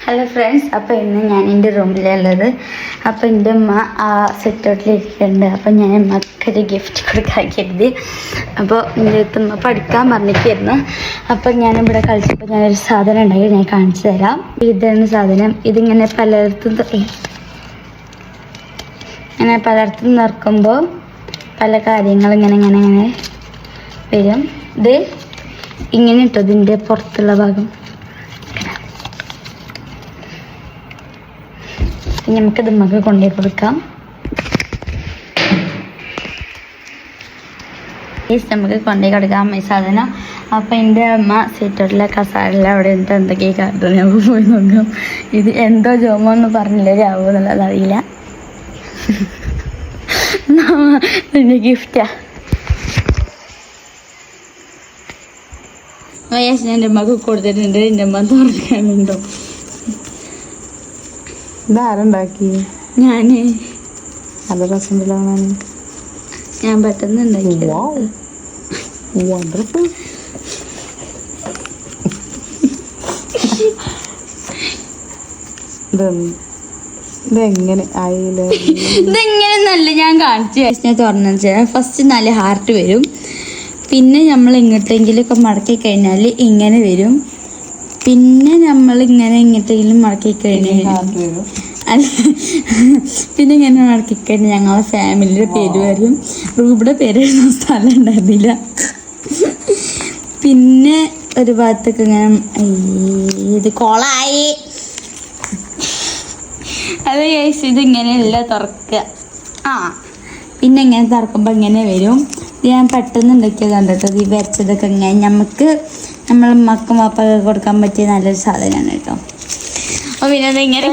Hello friends, അപ്പോൾ ഇന്ന് ഞാൻ എൻ്റെ റൂമിലുള്ളത്. അപ്പോൾ എൻ്റെ അമ്മ ആ സെറ്റൗട്ടിലിരിക്കുന്നുണ്ട്. അപ്പോൾ ഞാൻ അമ്മക്കൊരു ഗിഫ്റ്റ് കൊടുക്കാക്കിയത്. അപ്പോൾ എൻ്റെ അടുത്ത് അമ്മ പഠിക്കാൻ പറഞ്ഞിരിക്കുന്നു. അപ്പോൾ ഞാനിവിടെ കളിച്ചപ്പോൾ ഞാനൊരു സാധനം ഉണ്ടാക്കി ഞാൻ കാണിച്ചു തരാം. ഇതാണ് സാധനം. ഇതിങ്ങനെ പലയിടത്തും നിറക്കുമ്പോൾ പല കാര്യങ്ങളും ഇങ്ങനെ വരും. ഇത് ഇങ്ങനെ ഇട്ടോ, ഇതിൻ്റെ പുറത്തുള്ള ഭാഗം നമുക്കിത് നമുക്ക് കൊണ്ടുപോയി കൊടുക്കാം. നമുക്ക് കൊണ്ടുപോയി കൊടുക്കാം ഈ സാധനം. അപ്പം എൻ്റെ അമ്മ സീറ്റോട്ടിലെ കസാരയിൽ അവിടെ എന്തൊക്കെയാണ് കാട്ടുന്നത് നമുക്ക് പോയി നോക്കാം. ഇത് എന്തോ ജോമോ എന്ന് പറഞ്ഞില്ല, രാവോ എന്നുള്ളത് അറിയില്ല. എൻ്റെ ഗിഫ്റ്റാ വയസ്സിന് എൻ്റെ അമ്മക്ക് കൊടുത്തിട്ടുണ്ട്. എൻ്റെ അമ്മ തുറക്കാനുണ്ടോ? ഇതാരുണ്ടാക്കി? ഞാൻ നല്ല രസമുണ്ടല്ലോ. ഞാൻ പെട്ടെന്ന് ഉണ്ടാക്കി. വണ്ടർഫുൾ. ഇതെങ്ങനെ ആയില്ല? ഇതെങ്ങനെയൊന്നല്ല ഞാൻ കാണിച്ചു തുറന്നു. ഫസ്റ്റ് 4 ഹാർട്ട് വരും. പിന്നെ നമ്മൾ എങ്ങോട്ടെങ്കിലൊക്കെ മടക്കി കഴിഞ്ഞാൽ ഇങ്ങനെ വരും. പിന്നെ നമ്മൾ ഇങ്ങോട്ടെങ്കിലും മടക്കി കഴിഞ്ഞാൽ അല്ല, പിന്നെ ഇങ്ങനെ മടക്കി കഴിഞ്ഞാൽ ഞങ്ങളെ ഫാമിലിയുടെ പേര് വരും. റൂബിയുടെ പേര് എഴുതുന്ന സ്ഥലം ഉണ്ടായിരുന്നില്ല. പിന്നെ ഒരു ഭാഗത്തൊക്കെ ഇങ്ങനെ ഇത് കോളായി. അത് കഴിച്ച് ഇതിങ്ങനെയല്ല തുറക്കുക. പിന്നെ ഇങ്ങനെ തുറക്കുമ്പോൾ ഇങ്ങനെ വരും. ഇത് ഞാൻ പെട്ടെന്ന് ഉണ്ടാക്കിയതാണ് കേട്ടോ. ഈ വരച്ചതൊക്കെ ഇങ്ങനെ നമുക്ക് നമ്മളെ മക്കും വാപ്പൊക്കെ കൊടുക്കാൻ പറ്റിയ നല്ലൊരു സാധനമാണ് കേട്ടോ. അപ്പോൾ പിന്നെ അത് ഇങ്ങനെ